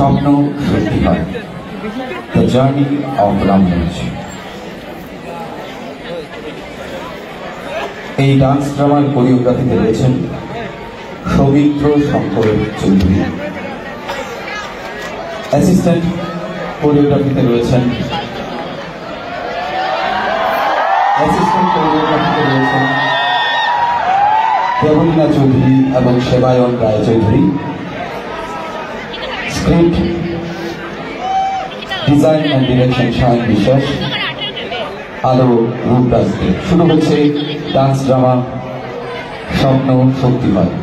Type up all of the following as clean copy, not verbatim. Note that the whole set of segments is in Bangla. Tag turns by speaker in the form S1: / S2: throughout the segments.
S1: স্বপ্ন সত্যি হয়। The journey of Ramraj. এই ডান্স ড্রামার কোরিওগ্রাফিতে রয়েছেন সৌমিত্র শঙ্কর চৌধুরী। অ্যাসিস্ট্যান্ট কোরিওগ্রাফিতে রয়েছেন দেবলীনা চৌধুরী এবং Sebayan Roy Chowdhury. Script design and direction Sayan Biswas, আলো রূপরাজ দে। শুরু হচ্ছে ডান্স ড্রামা স্বপ্ন সত্যি হয়।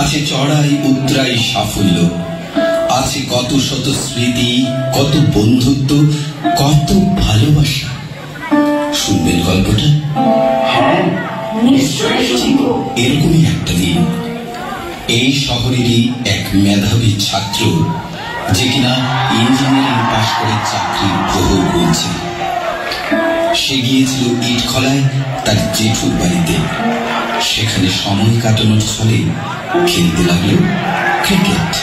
S2: আছে চড়াই উতরাই সাফল্য, আছে কত শত স্মৃতি, কত বন্ধুত্ব, কত ভালোবাসা। শুনবেন গল্পটা?
S3: হ্যাঁ, নিশ্চয়ই শুনব।
S2: এরকমই একটা দিন এই শহরেরই এক মেধাবী ছাত্র, যে কিনা ইঞ্জিনিয়ারিং পাশ করে চাকরির প্রহর গুনছে, সে গিয়েছিল ইটখলায় তার জেঠুর বাড়িতে। সেখানে সময় কাটানোর ছলে খেলতে লাগলো ক্রিকেট।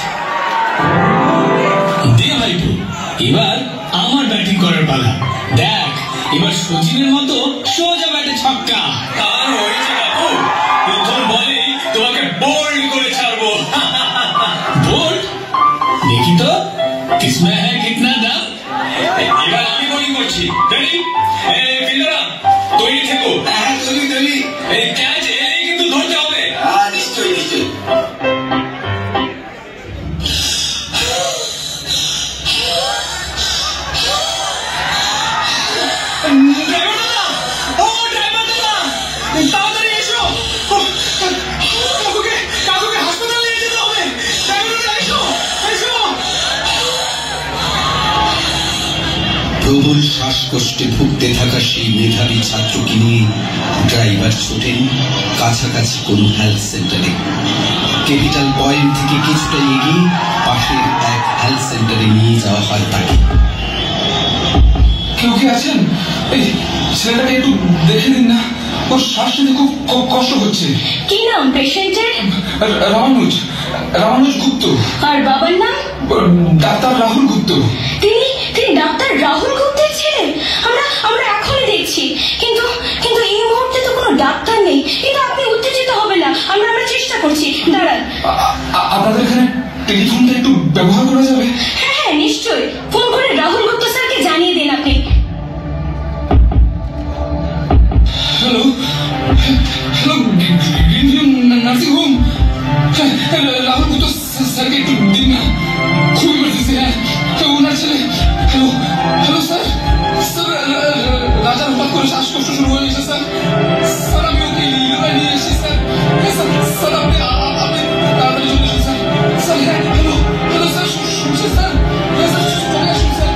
S4: এবার আমার ব্যাটিং করার পালা। দেখ, এবার সচিনের মতো সোজা ব্যাটে ছক্কা। আর হয়েছে বাবু, প্রথম বলে তোমাকে বোল্ড করে ছাড়বো। বোল্ড? দেখি তো কিসমে হ্যাঁ কিতনা দাম। এবার আমি বোলিং করছি। রেডি? ফিল্ডাররা তৈরি থেকো। হ্যাঁ, তৈরি। ক্যাচ এলেই কিন্তু ধরতে হবে। নিশ্চয়ই নিশ্চয়ই।
S2: প্রবল শ্বাসকষ্টে ভুগতে থাকা সেই মেধাবী ছাত্রকে নিয়ে ড্রাইভার ছোটেন কাছাকাছি কোন হেলথ সেন্টারে। ক্যাপিটাল পয়েন্ট থেকে কিছুটা এগিয়ে পাশের এক হেলথ সেন্টারে নিয়ে যাওয়া হয় তাকে।
S4: কেউ কি আছেন?
S5: এই ছেলেটাকে একটু দেখে দিন না, ওর শ্বাস নিতে খুব কষ্ট হচ্ছে।
S3: কি নাম পেশেন্টের?
S5: রামানুজ গুপ্ত।
S3: আর বাবার নাম?
S5: ডাক্তার রাহুল গুপ্ত।
S3: তিনি ডাক্তার রাহুল গুপ্তের ছেলে? আমরা এখনই দেখছি, কিন্তু এই মুহূর্তে তো কোনো ডাক্তার নেই। কিন্তু আপনি উত্তেজিত হবে না, আমরা চেষ্টা করছি, দাঁড়ান।
S5: আপনাদের এখানে টেলিফোনটা একটু ব্যবহার করা যাবে?
S3: হ্যাঁ নিশ্চয়ই, ফোন করে রাহুল গুপ্ত স্যারকে জানিয়ে দিন আপনি।
S5: Hello, Greenview nursing home. Rahul Gupta স্যারকে একটু দিন না, খুব ইমার্জেন্সি। হ্যাঁ, ওনার ছেলে। হ্যালো স্যার, রাজার হঠাৎ করে শ্বাসকষ্ট শুরু হয়ে গেছে স্যার। স্যার আমি ওকে ইলোরায় নিয়ে এসেছি স্যার। স্যার আপনি তাড়াতাড়ি চলে আসুন স্যার। স্যার হ্যাঁ, হ্যালো স্যার, শুনছেন স্যার? হ্যাঁ স্যার, চলে আসুন স্যার।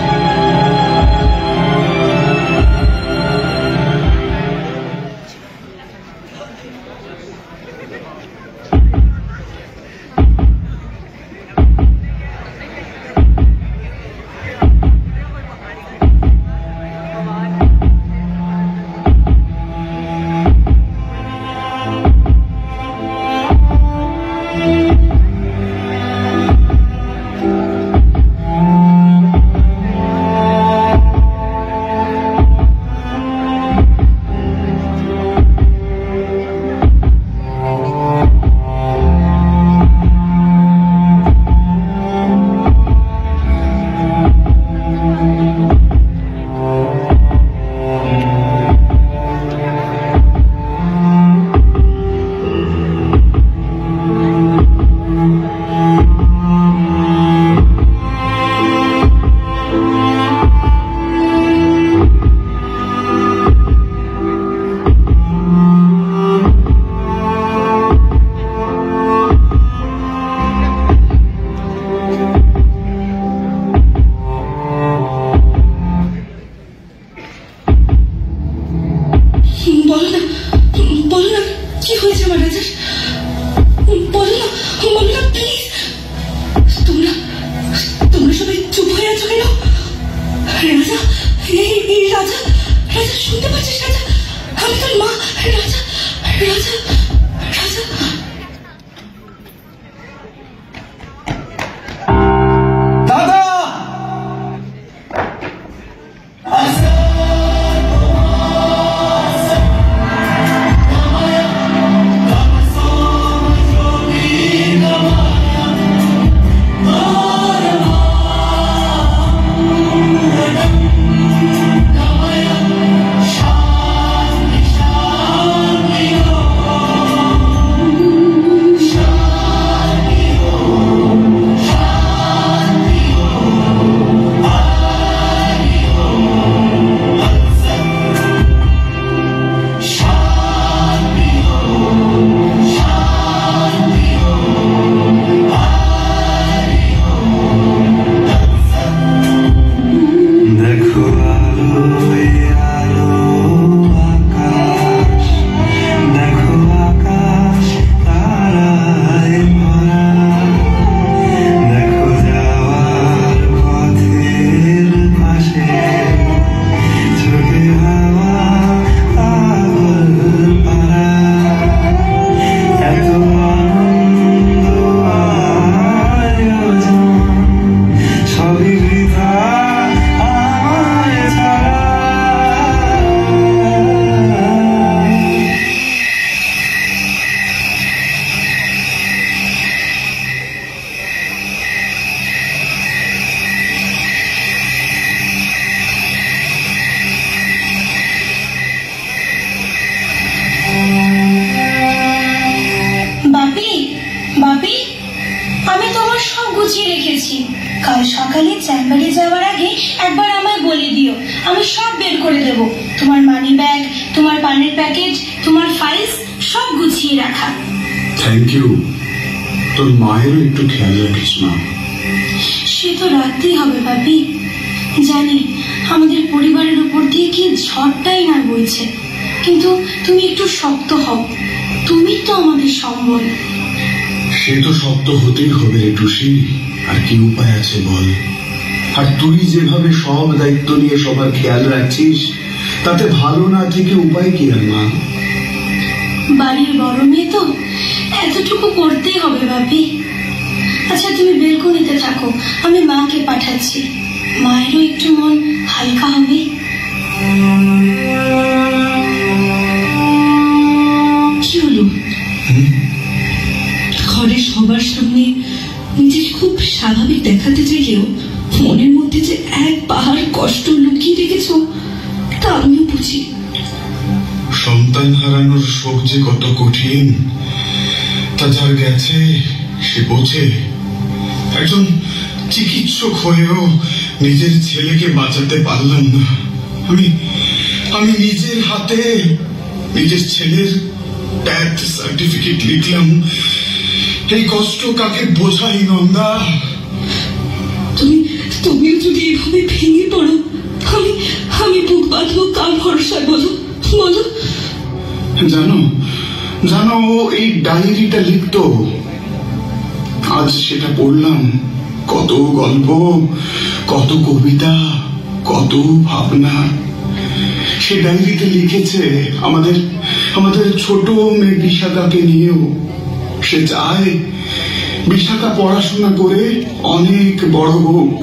S3: কাল সকালে চেম্বারে যাওয়ার আগে একবার আমায় বলে দিও, আমি সব বের করে দেব। তোমার মানি ব্যাগ, তোমার পানের প্যাকেট, তোমার ফাইলস সব গুছিয়ে রাখা।
S6: Thank you. তোর মায়েরও একটু খেয়াল রাখিস না।
S3: সে তো রাখতেই হবে বাপি। জানি আমাদের পরিবারের উপর দিয়ে কি ঝড়টাই না বইছে, কিন্তু তুমি একটু শক্ত হও, তুমি তো আমাদের সম্বল।
S6: সে তো শক্ত হতেই হবে রে টুসি, আর কি উপায় আছে বল। আর তুই যেভাবে সব দায়িত্ব নিয়ে সবার খেয়াল রাখছিস তাতে ভালো না থেকে উপায় কি আর মা?
S3: বাড়ির বড় মেয়ে তো, এতটুকু করতেই হবে বাপি। আচ্ছা তুমি বেলকনিতে থাকো, আমি মাকে পাঠাচ্ছি, মায়েরও একটু মন হালকা হবে।
S7: কি হলো? ঘরের সবার সামনে নিজের খুব স্বাভাবিক দেখাতে চাইলেও মনের মধ্যে যে এক পাহাড় কষ্ট লুকিয়ে রেখেছ তা আমিও বুঝি।
S6: সন্তান হারানোর শোক যে কত কঠিন তা যার গেছে সে বোঝে। একজন চিকিৎসক হয়েও নিজের ছেলেকে বাঁচাতে পারলাম না। আমি নিজের হাতে নিজের ছেলের ডেথ সার্টিফিকেট লিখলাম। এই কষ্ট কাকে বোঝাই নন্দা?
S7: তুমিও যদি এভাবে ভেঙে পড়ো, আমি বুক বাঁধবো কার ভরসায়? বলো বলো।
S6: জানো ও এই ডায়েরিটা লিখতো, আজ সেটা পড়লাম। কত গল্প, কত কবিতা, কত ভাবনা সে ডায়েরিতে লিখেছে আমাদের ছোট মেয়ে বিশাখাকে নিয়েও। সে চায় বিশাখা পড়াশোনা করে অনেক বড় হোক।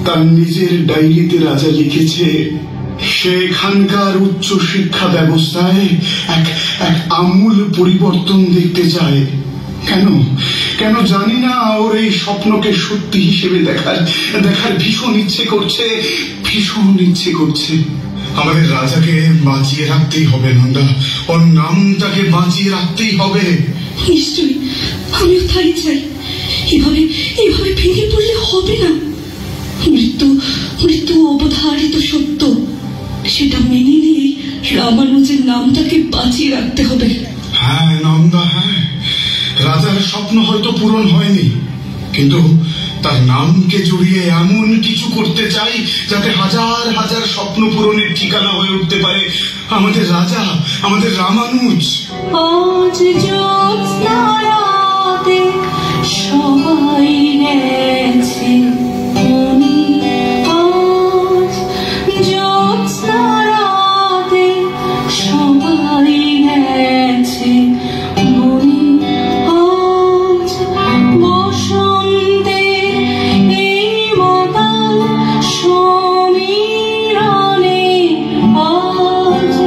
S6: তার নিজের ডায়েরিতে রাজা লিখেছে সেখানকার উচ্চ শিক্ষা ব্যবস্থায় এক আমূল পরিবর্তন দেখতে চায়। কেন জানি না, ওর এই স্বপ্নকে সত্যি হিসেবে দেখার ভীষণ ইচ্ছে করছে। আমাদের রাজাকে বাঁচিয়ে রাখতেই হবে নন্দা, ওর নামটাকে বাঁচিয়ে রাখতেই হবে।
S7: নিশ্চয়ই, আমিও তাই চাই। এভাবে ভেঙে পড়লে হবে না। মৃত্যু অবধারিত সত্য, সেটা মেনে নিয়ে রামানুজের নামটাকে বাঁচিয়ে রাখতে হবে।
S6: হ্যাঁ নন্দা, হ্যাঁ, রাজার স্বপ্ন হয়তো পূরণ হয়নি, কিন্তু তার নামকে জড়িয়ে এমন কিছু করতে চাই যাতে হাজার হাজার স্বপ্ন পূরণের ঠিকানা হয়ে উঠতে পারে আমাদের রাজা, আমাদের রামানুজ।
S7: আজ জ্যোৎস্নারাতে সবাই গেছে, আজ জ্যোৎস্নারাতে সবাই গেছে, আজ বসন্তে এই মাতাল সমীরণে, আজ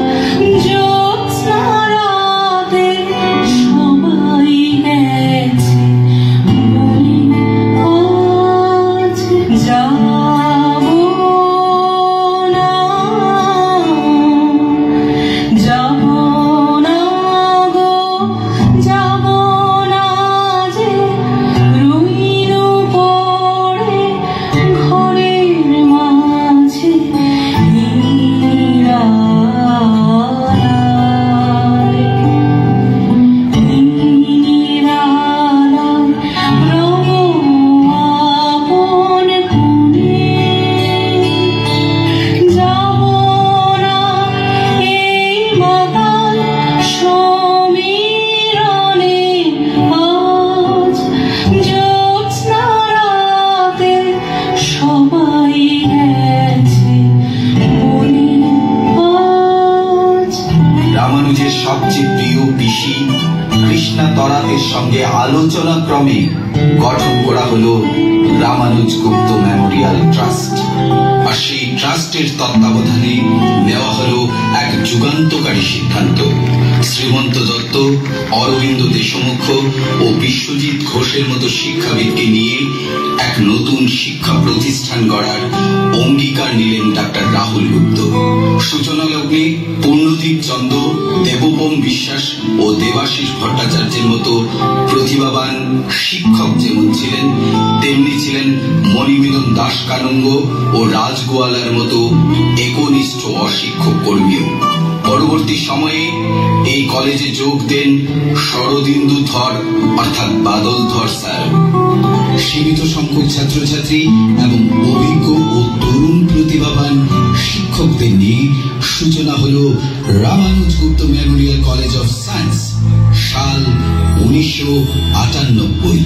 S7: জ্যোৎস্নারাতে সবাই গেছে, আজ যাব না গো, যাব না যে, রইল পড়ে ঘরের মাঝে
S2: রামানুজের সবচেয়ে প্রিয় পিসি কৃষ্ণা তরাতের সঙ্গে আলোচনা ক্রমে গঠন করা হলো রামানুজ গুপ্ত মেমোরিয়াল ট্রাস্ট। আর সেই ট্রাস্টের তত্ত্বাবধানে নেওয়া হলো এক যুগান্তকারী সিদ্ধান্ত। শ্রীমন্ত দত্ত, অরবিন্দ দেশমুখ ও বিশ্বজিৎ ঘোষের মতো শিক্ষাবিদকে নিয়ে এক নতুন শিক্ষা প্রতিষ্ঠান গড়ার অঙ্গীকার নিলেন ডাক্তার রাহুল গুপ্ত। সূচনা লগ্নে পূর্ণদীপ চন্দ্র, দেবপম বিশ্বাস ও দেবাশিস ভট্টাচার্যের মতো প্রতিভাবান শিক্ষক যেমন ছিলেন, তেমনি ছিলেন মণিমিলন দাস কানুঙ্গ ও রাজগোয়ালার মতো একনিষ্ঠ অশিক্ষক কর্মীও। পরবর্তী সময়ে এই কলেজে যোগ দেন শরদিন্দু ধর অর্থাৎ বাদল ধর স্যার। সীমিত সংখ্যক ছাত্রছাত্রী এবং অভিজ্ঞ ও তরুণ প্রতিভাবান শিক্ষকদের নিয়ে সূচনা হল রামানুজ গুপ্ত মেমোরিয়াল কলেজ অফ সায়েন্স। সাল 1998।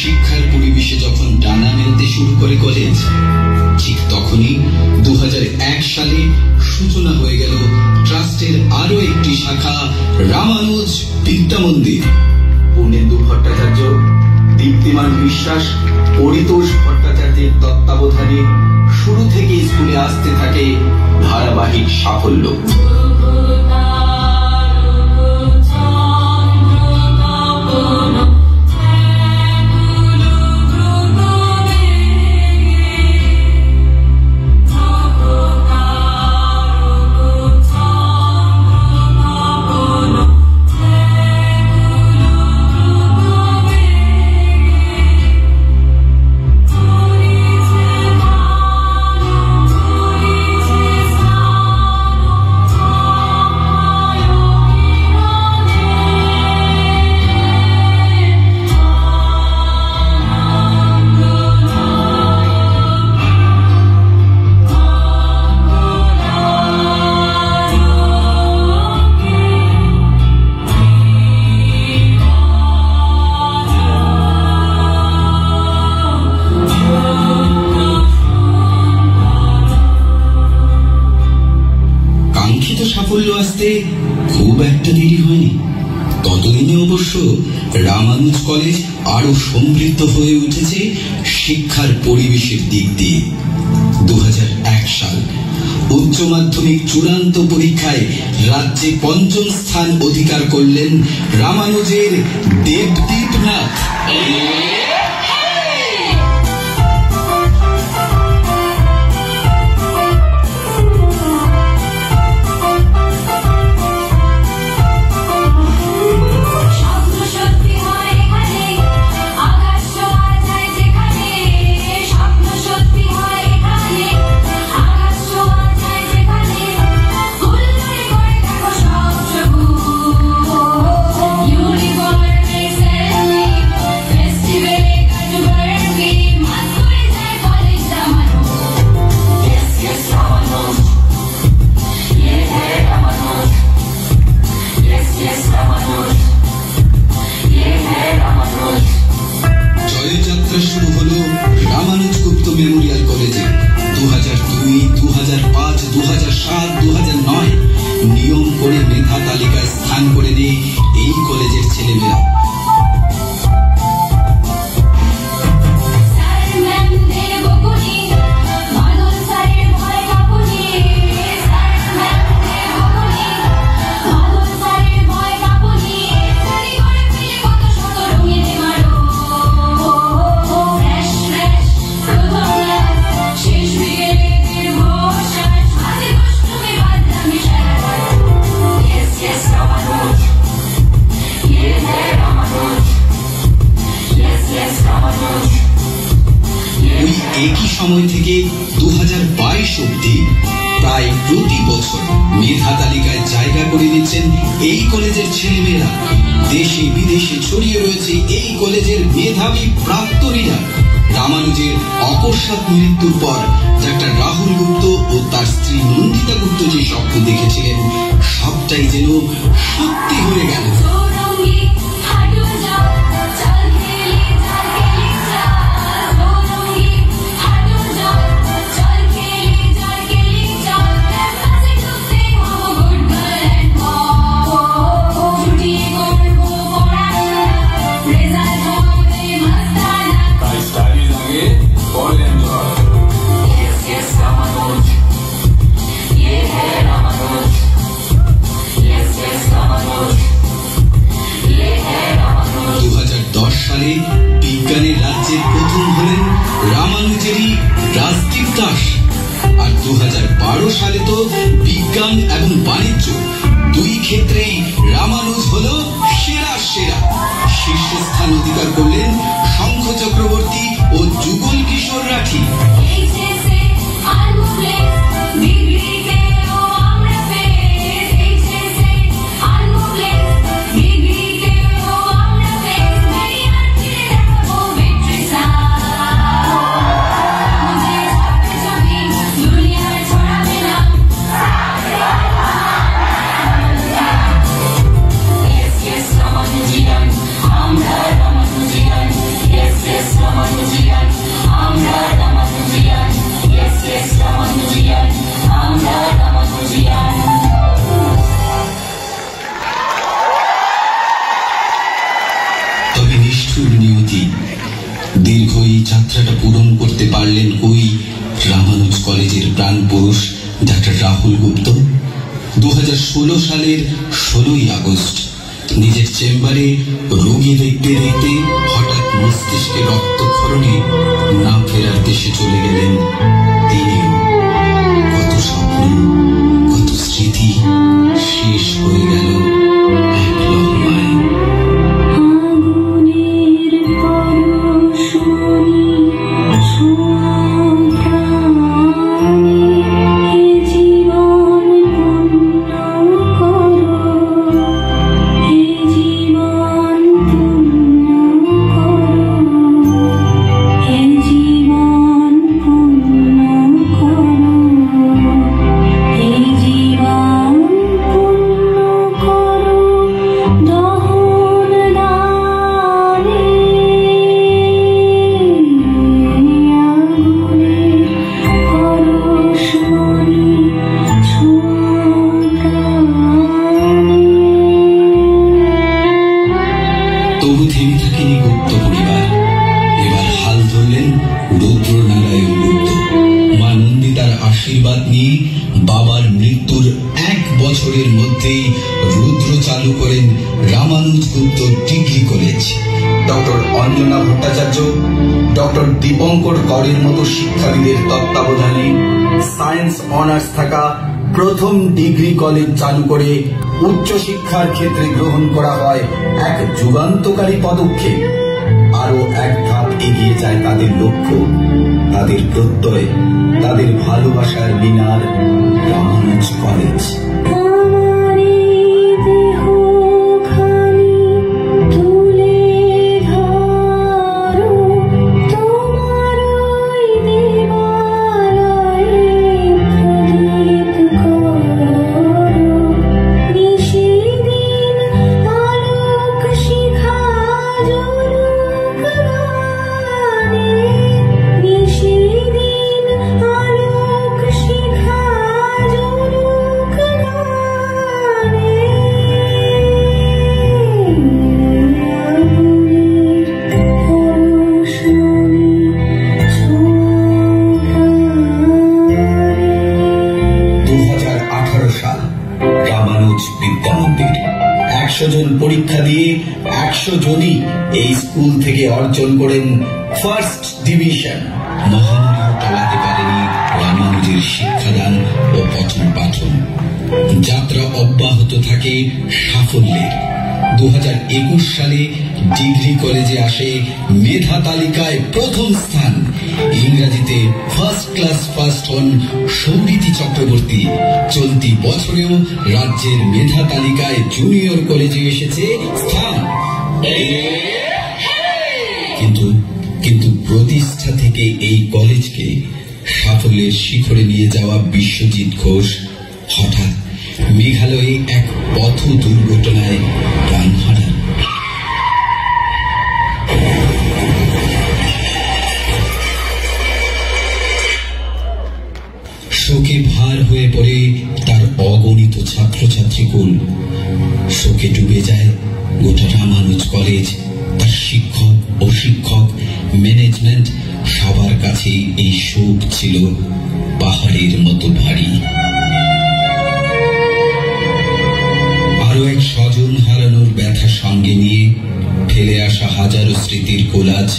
S2: শিক্ষার পরিবেশে যখন ডানা মেলতে শুরু করে কলেজ, ঠিক তখনই 2001 সালে সূচনা হয়ে গেল ট্রাস্টের আরো একটি শাখা, রামানুজ বিদ্যা মন্দির। পূর্ণেন্দু ভট্টাচার্য, দীপ্তিমান বিশ্বাস, পরিতোষ ভট্টাচার্যের তত্ত্বাবধানে শুরু থেকে স্কুলে আসতে থাকে ধারাবাহিক সাফল্য। সাফল্য আসতে খুব একটা দেরি হয়নি। ততদিনে অবশ্য রামানুজ কলেজ আরো সমৃদ্ধ হয়ে উঠেছে শিক্ষার পরিবেশের দিক দিয়ে। 2001 সাল উচ্চ মাধ্যমিক চূড়ান্ত পরীক্ষায় রাজ্যে 5ম স্থান অধিকার করলেন রামানুজের দেবদীপ নাথ। শুরু হলো রামানুজ গুপ্ত মেমোরিয়াল কলেজে 2002, 2005, 2007, 2009 নিয়ম করে মেধা তালিকায় স্থান করে নেয় এই কলেজের ছেলেমেয়েরা। একই সময় থেকে 2022 অবধি প্রায় প্রতি বছর মেধা তালিকায় জায়গা করে নিচ্ছেন এই কলেজের ছেলেমেয়েরা। দেশে বিদেশে ছড়িয়ে রয়েছে এই কলেজের মেধাবী প্রাক্তনীরা। রামানুজের অকস্মাৎ মৃত্যুর পর ডাক্তার রাহুল গুপ্ত ও তার স্ত্রী নন্দিতা গুপ্ত যে স্বপ্ন দেখেছিলেন, সবটাই যেন সত্যি হয়ে গেল। দীর্ঘ এই যাত্রাটা পূরণ করতে পারলেন ওই রামানুজ কলেজের প্রাণ পুরুষ ডাক্তার রাহুল গুপ্ত। 2016 সালের 16ই আগস্ট নিজের চেম্বারে রোগী দেখতে দেখতে হঠাৎ মস্তিষ্কে রক্তক্ষরণে না ফেরার দেশে চলে গেলেন তিনিও। কত স্বপ্ন, কত স্মৃতি শেষ হয়ে গেল এক লহমায়। তবু থেমে থাকেনি গুপ্ত পরিবার। এবার হাল ধরলেন রুদ্রনারায়ণ গুপ্ত। মা নন্দিতার আশীর্বাদ নিয়ে বাবার মৃত্যুর 1 বছরের মধ্যেই রুদ্র চালু করেন Ramanuj Gupta degree college. Doctor Anjana Bhattacharya, doctor Dipankar করের মতো শিক্ষাবিদের তত্ত্বাবধানে সায়েন্স অনার্স থাকা প্রথম ডিগ্রি কলেজ চালু করে উচ্চশিক্ষার ক্ষেত্রে গ্রহণ করা হয় এক যুগান্তকারী পদক্ষেপ। আরো এক ধাপ এগিয়ে যায় তাদের লক্ষ্য, তাদের প্রত্যয়, তাদের ভালোবাসার মিনার রামানুজ কলেজ। রামানুজ বিদ্যা মন্দির। 100 জন পরীক্ষা দিয়ে 100 জনই এই স্কুল থেকে অর্জন করেন ফার্স্ট ডিভিশন। মহামারীও টলাতে পারেনি রামানুজের শিক্ষাদান ও পঠন পাঠন। যাত্রা অব্যাহত থাকে সাফল্যের। 2021 সালে ডিগ্রি কলেজে আসে মেধা তালিকায় প্রথম স্থান। ইংরাজিতে ফার্স্ট ক্লাস ফার্স্ট হন সৌরিতি চক্রবর্তী। চলতি বছরেও রাজ্যের মেধা তালিকায় জুনিয়র কলেজে এসেছে স্থান। কিন্তু প্রতিষ্ঠা থেকে এই কলেজকে সাফল্যের শিখরে নিয়ে যাওয়া বিশ্বজিৎ ঘোষ হঠাৎ মেঘালয়ে এক পথ দুর্ঘটনায় প্রাণ হারান। শোকে ভার হয়ে পড়ে তার অগণিত ছাত্রছাত্রীকুল। শোকে ডুবে যায় গোটা রামানুজ কলেজ, তার শিক্ষক ও শিক্ষক, ম্যানেজমেন্ট, সবার কাছে এই শোক ছিল পাহাড়ের মতো ভারী। আরো এক স্বজন হারানোর ব্যথা সঙ্গে নিয়ে ফেলে আসা হাজারো স্মৃতির কোলাজ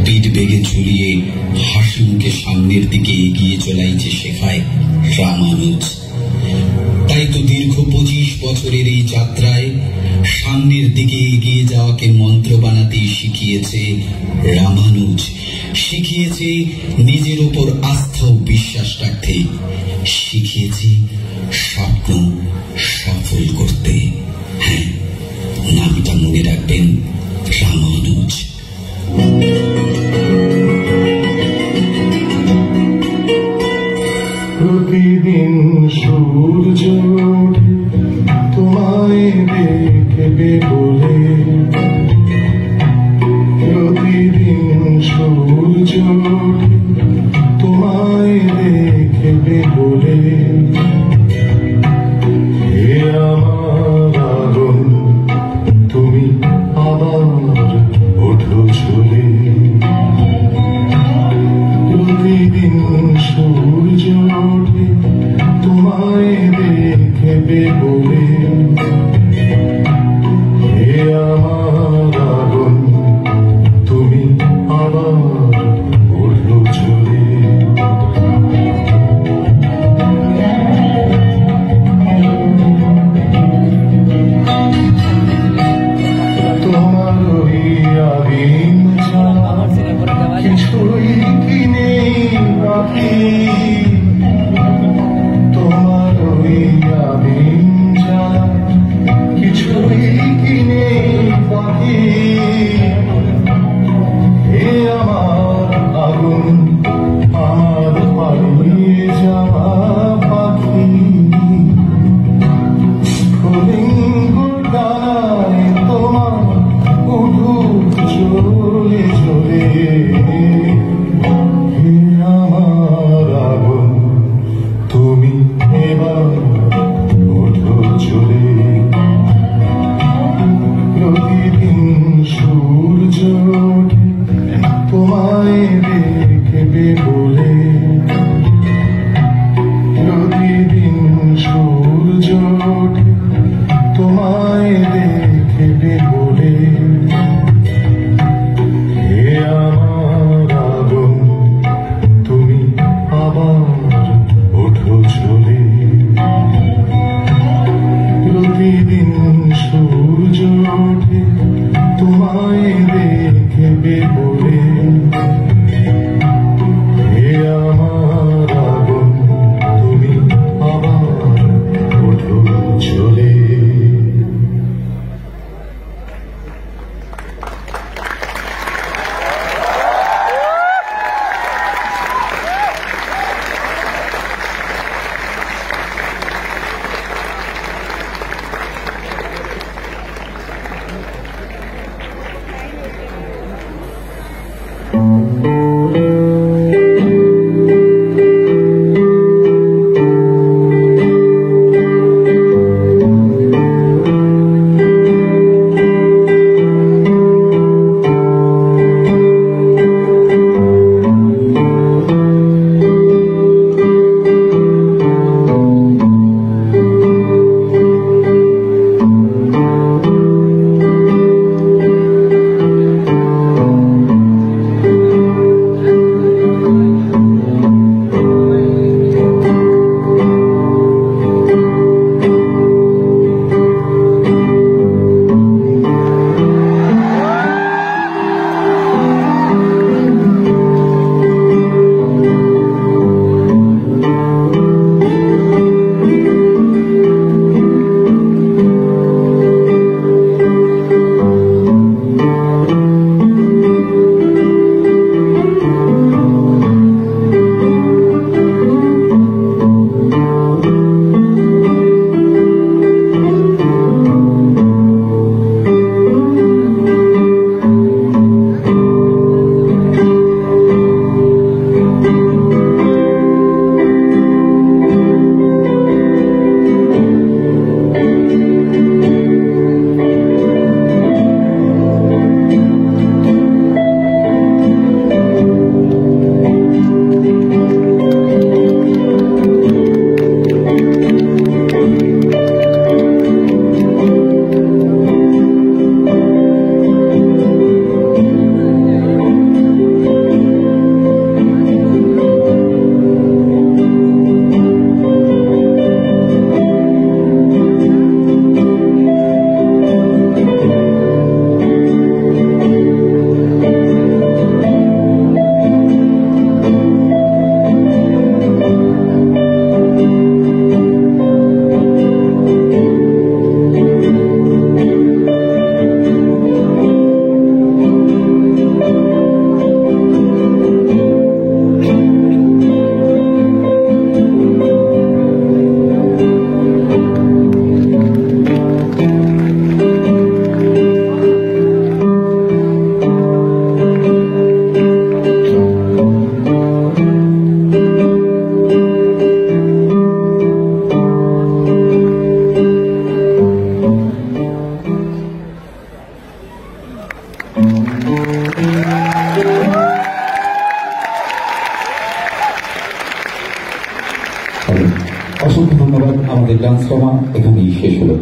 S2: পিঠ বেগে ঝুলিয়ে হাসি মুখে সামনের দিকে এগিয়ে চলাইছে শেখায় রামানুজ। তাই তো দীর্ঘ 25 বছরের এই যাত্রায় সামনের দিকে এগিয়ে যাওয়াকে মন্ত্র বানাতে শিখিয়েছে রামানুজ। শিখিয়েছে নিজের উপর আস্থা ও বিশ্বাস রাখতে, শিখিয়েছে স্বপ্ন সফল করতে। হ্যাঁ, নামটা মনে রাখবেন, রামানুজ।
S8: প্রতিদিন সূর্য ওঠে তোমায় দেখবে বলে, প্রতিদিন সূর্য ওঠে তোমায় দেখবে বলে, হে আমার আগুন তুমি আবার ওঠো চলে। কিছুই কি নেই বাকি তোমার ওই আদিম জানা কিছুই কি নেই বাকি হে আমার আগুন আমার হারিয়ে যাওয়া পাখি কলিঙ্গ ডানায় তোমার উঠুক চলে চলে হে আমার আগুন তুমি এবার ওঠো চলে প্রতিদিন সূর্য ওঠে তোমায় দেখবে বলে প্রতিদিন সূর্য ওঠে তোমায় দেখবে বলে হে আমার আগুন তুমি আবার ওঠো চলে প্রতিদিন সূর্য ওঠে তোমায় দেখবে বলে হে আমার আগুন তুমি আবার ওঠো চলে
S1: অসংখ্য ধন্যবাদ। আমাদের ডান্স ড্রামা এখানেই শেষ হলো।